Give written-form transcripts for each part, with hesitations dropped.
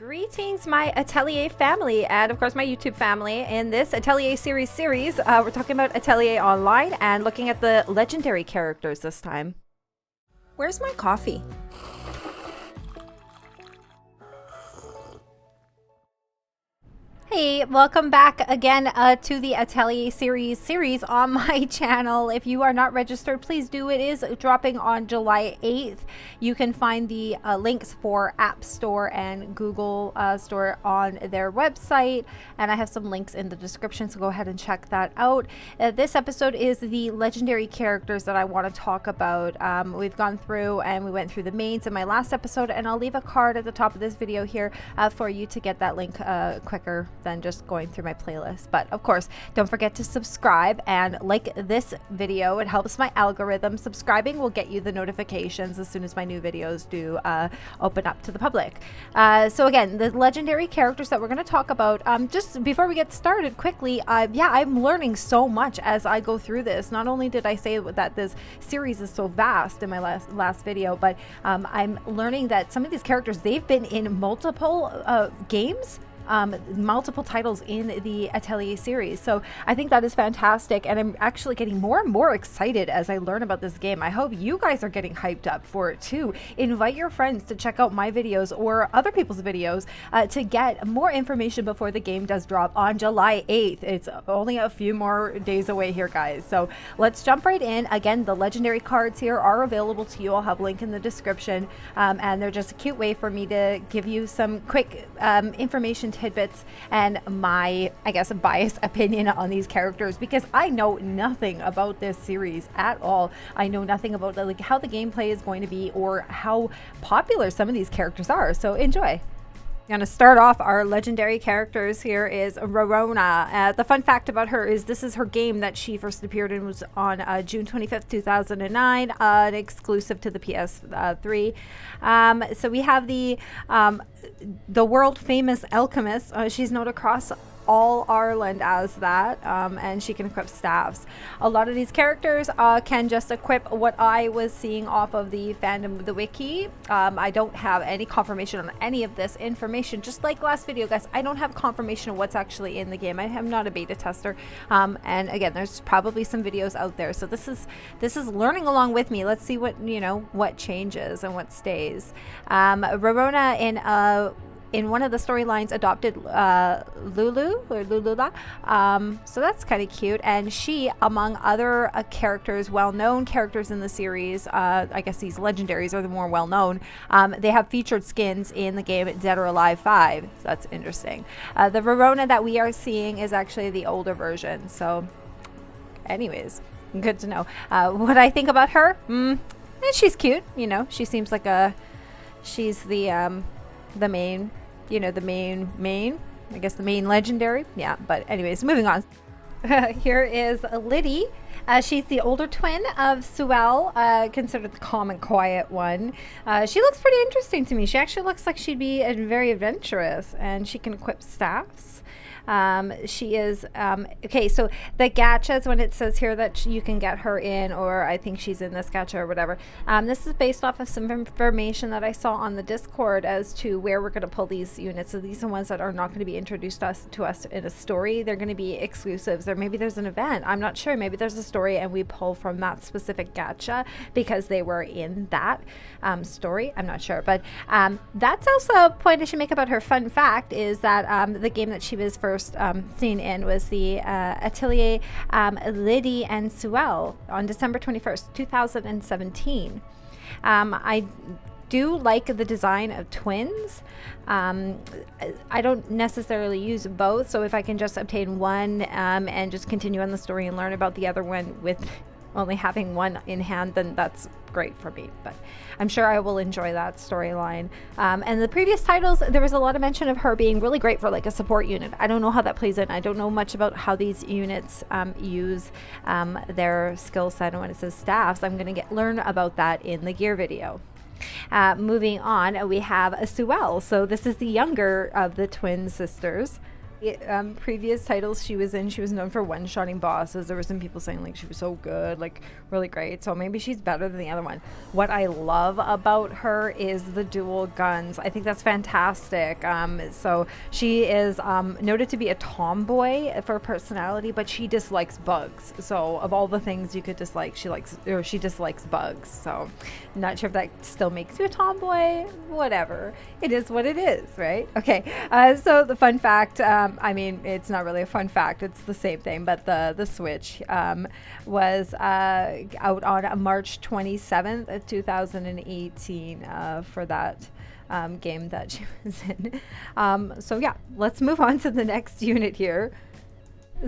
Greetings, my Atelier family, and of course my YouTube family. In this Atelier series, we're talking about Atelier Online and looking at the legendary characters this time. Where's my coffee? Hey, welcome back again to the Atelier series on my channel. If you are not registered, please do. It is dropping on July 8th. You can find the links for App Store and Google Store on their website, and I have some links in the description, so go ahead and check that out. This episode is the legendary characters that I want to talk about. We've gone through and we went through the mains in my last episode, and I'll leave a card at the top of this video here for you to get that link quicker than just going through my playlist. But of course, don't forget to subscribe and like this video. It helps my algorithm. Subscribing will get you the notifications as soon as my new videos do open up to the public. So again, the legendary characters that we're going to talk about, just before we get started quickly, I'm learning so much as I go through this. Not only did I say that this series is so vast in my last video, but I'm learning that some of these characters, they've been in multiple games, multiple titles in the Atelier series. So I think that is fantastic, and I'm actually getting more and more excited as I learn about this game. I hope you guys are getting hyped up for it too. Invite your friends to check out my videos or other people's videos to get more information before the game does drop on July 8th. It's only a few more days away here, guys. So let's jump right in. Again, the legendary cards here are available to you. I'll have a link in the description, and they're just a cute way for me to give you some quick information tidbits and my, I guess, biased opinion on these characters, because I know nothing about this series at all. I know nothing about like how the gameplay is going to be or how popular some of these characters are. So enjoy. Going to start off our legendary characters. Here is Rorona. The fun fact about her is this is her game that she first appeared in, was on June 25th, 2009, an exclusive to the PS3. So we have the world famous alchemist. She's known across all Ireland as that, and she can equip staffs. A lot of these characters can just equip what I was seeing off of the Fandom Wiki. I don't have any confirmation on any of this information. Just like last video, guys, I don't have confirmation of what's actually in the game. I am not a beta tester, and again, there's probably some videos out there, so this is learning along with me. Let's see what what changes and what stays. Rorona in one of the storylines adopted Lulu or Lulula, so that's kind of cute. And she, among other characters, well-known characters in the series, I guess these legendaries are the more well-known, they have featured skins in the game Dead or Alive 5, so that's interesting. The Rorona that we are seeing is actually the older version, so anyways, good to know. What I think about her, she's cute. She seems like she's the main, I guess the main legendary. Yeah, but anyways, moving on. Here is Liddy. She's the older twin of Suel, considered the calm and quiet one. She looks pretty interesting to me. She actually looks like she'd be very adventurous, and she can equip staffs. She is okay, so the gachas, when it says here that you can get her in, or I think she's in this gacha or whatever, this is based off of some information that I saw on the Discord as to where we're going to pull these units. So these are ones that are not going to be introduced to us in a story. They're going to be exclusives, or maybe there's an event. I'm not sure. Maybe there's a story and we pull from that specific gacha because they were in that story. I'm not sure, but that's also a point I should make about her. Fun fact is that the game that she was first seen in was the Atelier Liddy and Suel on December 21st, 2017. I do like the design of twins. I don't necessarily use both, so if I can just obtain one and just continue on the story and learn about the other one with only having one in hand, then that's great for me. But I'm sure I will enjoy that storyline. And the previous titles, there was a lot of mention of her being really great for like a support unit. I don't know how that plays in. I don't know much about how these units use their skill set, and when it says staffs, I'm going to learn about that in the gear video. Moving on, we have Suel. So this is the younger of the twin sisters. previous titles she was in, she was known for one-shotting bosses. There were some people saying like she was so good, like really great. So maybe she's better than the other one. What I love about her is the dual guns. I think that's fantastic. So she is noted to be a tomboy for personality, but she dislikes bugs. So of all the things you could dislike, she dislikes bugs. So I'm not sure if that still makes you a tomboy. Whatever. It is what it is, right? Okay. So the fun fact, I mean, it's not really a fun fact. It's the same thing, but the Switch was out on March 27th, 2018 for that game that she was in. So yeah, let's move on to the next unit here.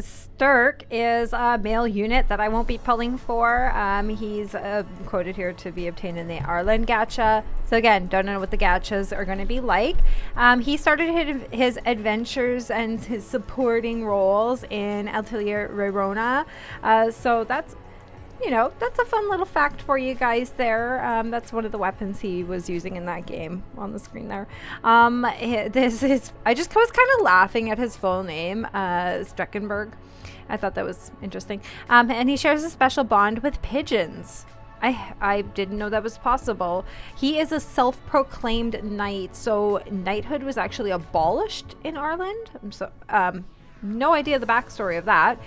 Sturk is a male unit that I won't be pulling for. He's quoted here to be obtained in the Ireland gacha. So again, don't know what the gachas are going to be like. He started his adventures and his supporting roles in Atelier Online. So that's, you know, that's a fun little fact for you guys there. That's one of the weapons he was using in that game on the screen there. I just was kind of laughing at his full name, Streckenberg. I thought that was interesting. And he shares a special bond with pigeons. I didn't know that was possible. He is a self-proclaimed knight, so knighthood was actually abolished in Ireland. So, no idea the backstory of that.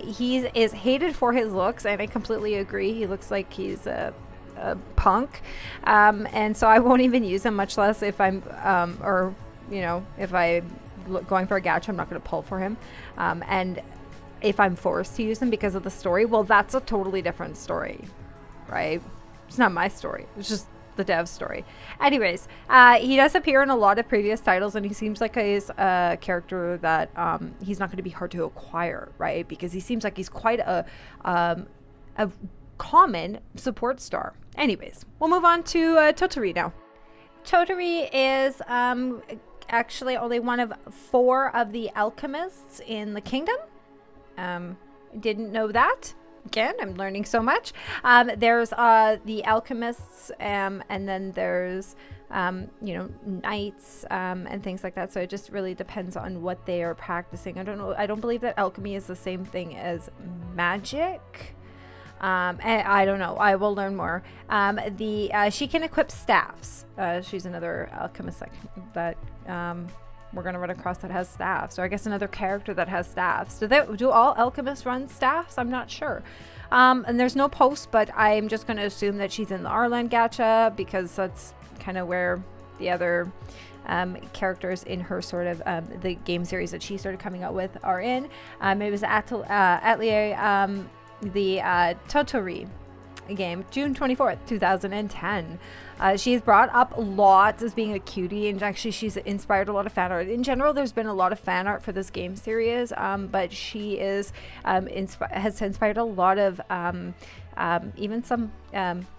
He is hated for his looks, and I completely agree. He looks like he's a punk, and so I won't even use him, much less if I'm, or you know, if I'm going for a gacha, I'm not going to pull for him. And if I'm forced to use him because of the story, well, that's a totally different story, right? It's not my story. It's just the dev story. Anyways, he does appear in a lot of previous titles, and he seems like he's a character that he's not going to be hard to acquire, right? Because he seems like he's quite a common support star. Anyways, we'll move on to Toturi now. Toturi is actually only one of 4 of the alchemists in the kingdom. Didn't know that. Again, I'm learning so much. There's the alchemists, and then there's you know, knights and things like that. So it just really depends on what they are practicing. I don't know. I don't believe that alchemy is the same thing as magic. And I don't know. I will learn more. She can equip staffs. She's another alchemist that we're going to run across that has staffs, or I guess another character that has staffs. Do all alchemists run staffs? I'm not sure. And there's no post, but I'm just going to assume that she's in the Ireland gacha, because that's kind of where the other characters in her sort of the game series that she started coming out with are in. It was Atelier the Toturi game, June 24th, 2010. She's brought up lots as being a cutie, and actually she's inspired a lot of fan art. In general, there's been a lot of fan art for this game series, but she is has inspired a lot of even some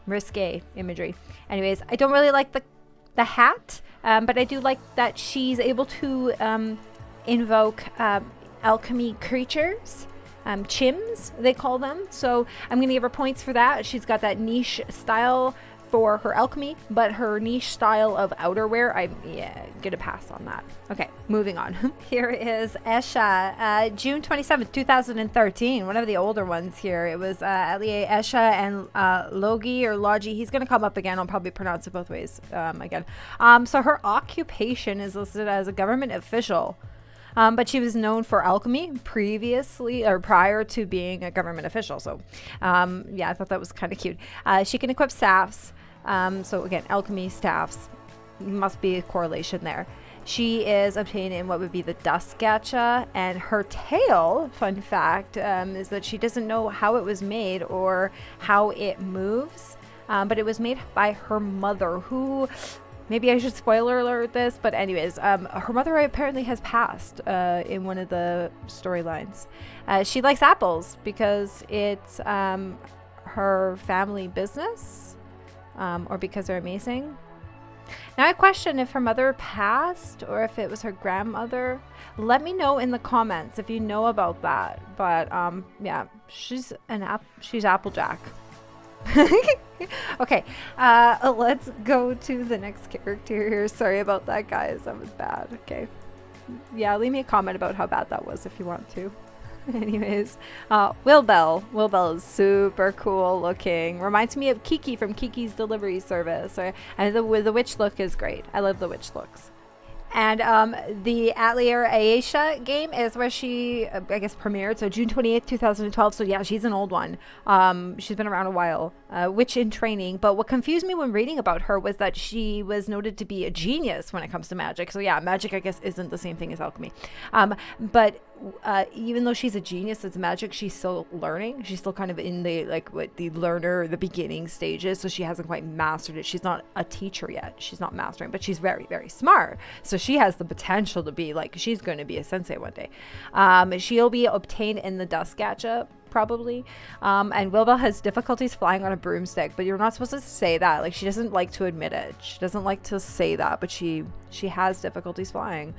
risque imagery. Anyways, I don't really like the hat, but I do like that she's able to invoke alchemy creatures. Chims, they call them. So I'm going to give her points for that. She's got that niche style for her alchemy, but her niche style of outerwear, I'm going to pass on that. Okay, moving on. Here is Esha, June 27th, 2013. One of the older ones here. It was Atelier Esha and Logi or Logi. He's going to come up again. I'll probably pronounce it both ways again. So her occupation is listed as a government official. But she was known for alchemy previously, or prior to being a government official. So, yeah, I thought that was kind of cute. She can equip staffs. So again, alchemy, staffs, must be a correlation there. She is obtained in what would be the Dust gacha, and her tail, fun fact, is that she doesn't know how it was made or how it moves. But it was made by her mother, who... Maybe I should spoiler alert this, but anyways, her mother apparently has passed in one of the storylines. She likes apples because it's her family business, or because they're amazing. Now I question if her mother passed or if it was her grandmother. Let me know in the comments if you know about that. But yeah, she's Applejack. Okay, let's go to the next character here. Sorry about that, guys. That was bad. Okay. Yeah, leave me a comment about how bad that was if you want to. Anyways, Wilbell. Wilbell is super cool looking. Reminds me of Kiki from Kiki's Delivery Service. And the witch look is great. I love the witch looks. And the Atelier Aisha game is where she, I guess, premiered. So June 28th, 2012. So yeah, she's an old one. She's been around a while. Witch in training. But what confused me when reading about her was that she was noted to be a genius when it comes to magic. So yeah, magic, I guess, isn't the same thing as alchemy. But even though she's a genius at magic, she's still learning. She's still kind of in the the beginning stages. So she hasn't quite mastered it. She's not a teacher yet. She's not mastering, but she's very, very smart. So she has the potential to be she's going to be a sensei one day. She'll be obtained in the Dusk Gacha probably. And Wilbell has difficulties flying on a broomstick, but you're not supposed to say that. She doesn't like to admit it. She doesn't like to say that, but she has difficulties flying.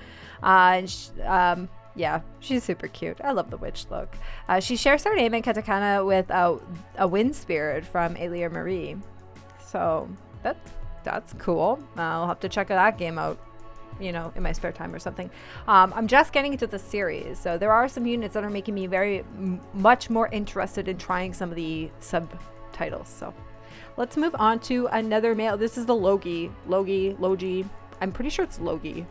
Yeah, she's super cute. I love the witch look. She shares her name in katakana with a wind spirit from Elia Marie. So that's cool. I'll have to check that game out, in my spare time or something. I'm just getting into the series, so there are some units that are making me very much more interested in trying some of the subtitles. So let's move on to another male. This is the Logi. I'm pretty sure it's Logi.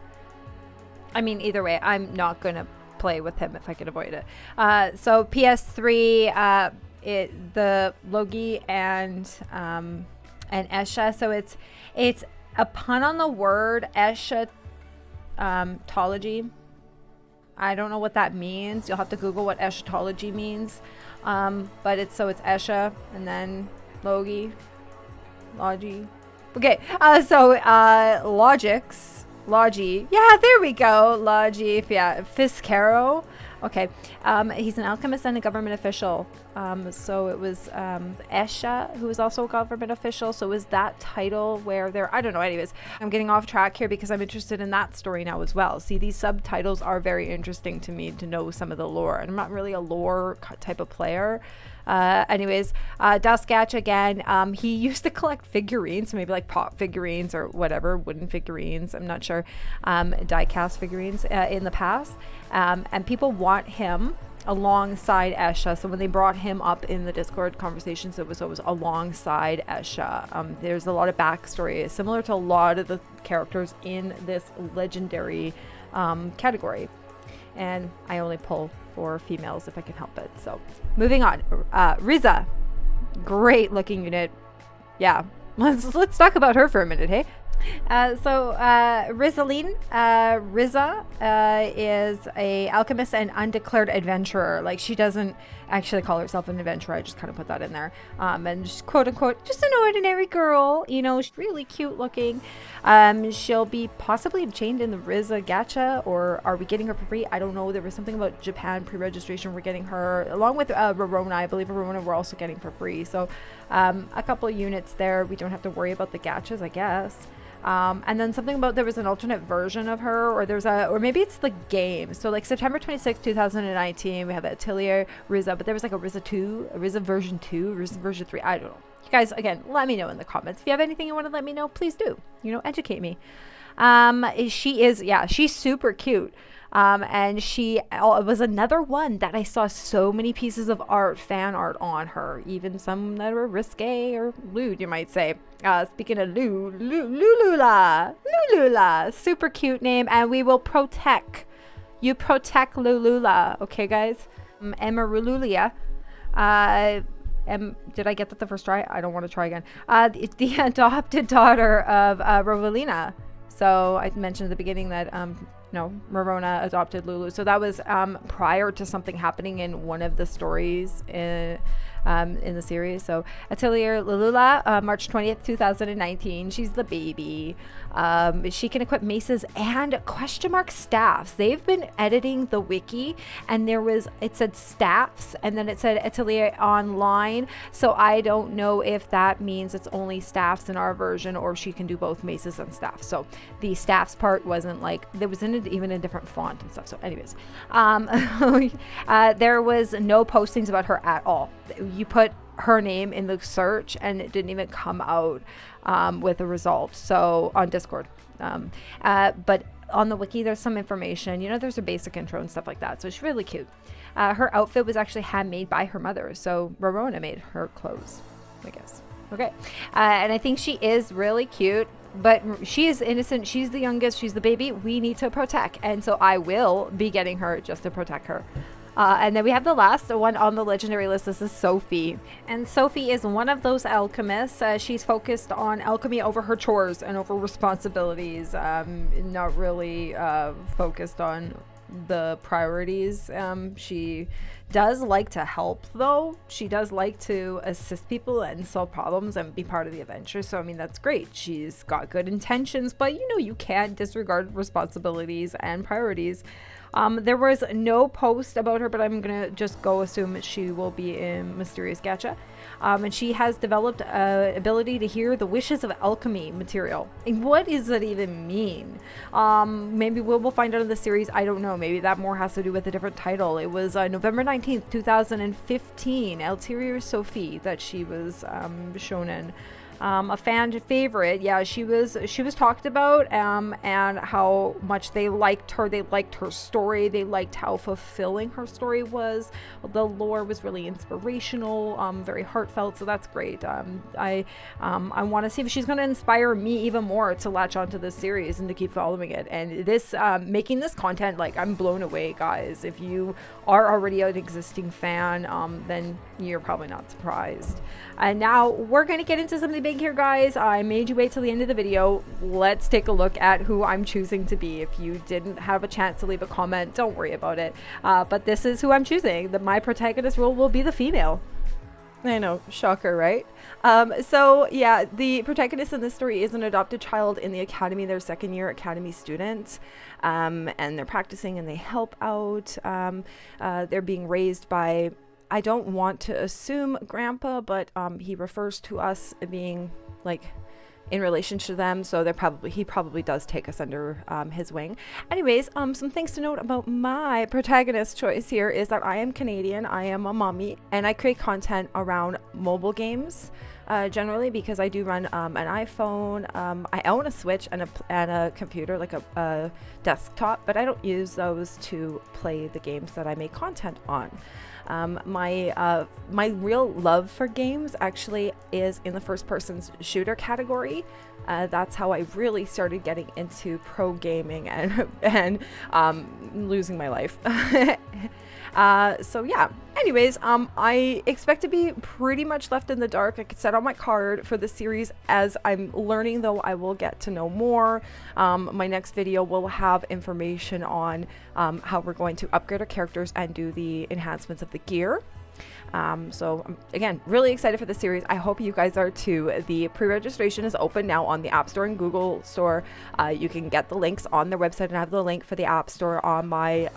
I mean, either way, I'm not going to play with him if I can avoid it. So PS3, the Logi and Esha. So it's a pun on the word eschatology. I don't know what that means. You'll have to Google what eschatology means. But it's Esha and then Logi. Okay. Logi. Yeah, there we go. Logi. Yeah. Fiscaro. Okay. He's an alchemist and a government official. So it was Esha, who was also a government official. So it was that title where I don't know. Anyways, I'm getting off track here because I'm interested in that story now as well. See, these subtitles are very interesting to me to know some of the lore. And I'm not really a lore type of player. Anyways, Duskatch again, he used to collect figurines, maybe pop figurines or whatever, wooden figurines, I'm not sure, die cast figurines in the past, and people want him alongside Esha. So when they brought him up in the Discord conversations, it was always alongside Esha. There's a lot of backstory similar to a lot of the characters in this legendary category, and I only pull for females if I can help it. So moving on, Riza, great looking unit. Yeah, let's talk about her for a minute. Hey, Rizaline, Riza is a alchemist and undeclared adventurer. She doesn't actually call herself an adventurer. I just kind of put that in there. And just quote unquote, just an ordinary girl. She's really cute looking. She'll be possibly chained in the Riza Gacha, or are we getting her for free? I don't know. There was something about Japan pre-registration. We're getting her along with Rorona. I believe Rorona we're also getting for free. So a couple of units there. We don't have to worry about the gachas, I guess. And then something about there was an alternate version of her, or maybe it's the game. So September 26, 2019, we have Atelier Riza, but there was a Riza 2, a Riza version 2, Riza version 3. I don't know. You guys, again, let me know in the comments. If you have anything you want to let me know, please do. Educate me. She's super cute. And she was another one that I saw so many pieces of fan art on her, even some that were risque or lewd, you might say. Speaking of Lulula, super cute name, and we will protect. You protect Lulula, okay, guys? Emarululia. Did I get that the first try? I don't want to try again. The adopted daughter of Rovalina. So I mentioned at the beginning that Rorona adopted Lulu. So that was prior to something happening in one of the stories in the series. So Atelier Lulula, March 20th, 2019. She's the baby. She can equip maces and staffs. They've been editing the wiki, and it said staffs, and then it said Atelier Online. So I don't know if that means it's only staffs in our version, or she can do both maces and staffs. So the staffs part wasn't there was even a different font and stuff. So anyways, there was no postings about her at all. You put her name in the search and it didn't even come out with a result. So on Discord, but on the wiki, there's some information. You know, there's a basic intro and stuff like that. So she's really cute. Her outfit was actually handmade by her mother. So Rorona made her clothes, I guess. Okay. And I think she is really cute. But she is innocent. She's the youngest. She's the baby. We need to protect. And so I will be getting her just to protect her. And then we have the last one on the legendary list. This is Sophie. And Sophie is one of those alchemists. She's focused on alchemy over her chores and over responsibilities. Not really focused on the priorities. She does like to help, though. She does like to assist people and solve problems and be part of the adventure. So I mean, that's great. She's got good intentions, but you know, you can't disregard responsibilities and priorities. There was no post about her, but I'm gonna just go assume that she will be in Mysterious Gacha. And she has developed an ability to hear the wishes of alchemy material. And what does that even mean? Maybe we'll find out in the series. I don't know. Maybe that more has to do with a different title. It was November 19th, 2015, Alterier Sophie, that she was shown in. A fan favorite. Yeah, she was talked about, and how much they liked her. They liked her story. They liked how fulfilling her story was. The lore was really inspirational, very heartfelt. So that's great. I want to see if she's going to inspire me even more to latch onto this series and to keep following it. And this making this content, like, I'm blown away, guys. If you are already an existing fan, then you're probably not surprised. And now we're going to get into something big here, guys. I made you wait till the end of the video. Let's take a look at who I'm choosing to be. If you didn't have a chance to leave a comment, don't worry about it. But this is who I'm choosing. My protagonist role will be the female. I know, shocker, right? So yeah, the protagonist in this story is an adopted child in the academy. They're second year academy students, and they're practicing and they help out. They're being raised by, I don't want to assume grandpa, but he refers to us being like in relation to them, so he probably does take us under his wing. Anyways, some things to note about my protagonist choice here is that I am Canadian, I am a mommy, and I create content around mobile games generally, because I do run an iPhone. I own a Switch and a computer, like a desktop, but I don't use those to play the games that I make content on. My real love for games actually is in the first person shooter category. That's how I really started getting into pro gaming and losing my life. So yeah, anyways, I expect to be pretty much left in the dark. I could set on my card for the series. As I'm learning, though, I will get to know more. My next video will have information on how we're going to upgrade our characters and do the enhancements of the gear. So again, really excited for the series. I hope you guys are too. The pre-registration is open now on the App Store and Google Store. You can get the links on their website, and I have the link for the App Store on my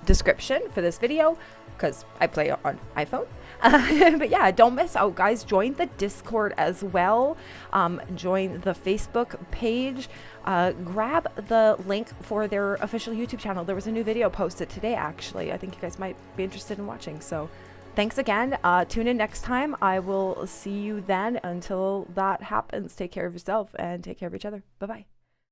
description for this video, because I play on iPhone. But yeah, don't miss out, guys. Join the Discord as well. Join the Facebook page. Grab the link for their official YouTube channel. There was a new video posted today, actually. I think you guys might be interested in watching. So thanks again. Tune in next time. I will see you then. Until that happens, take care of yourself and take care of each other. Bye-bye.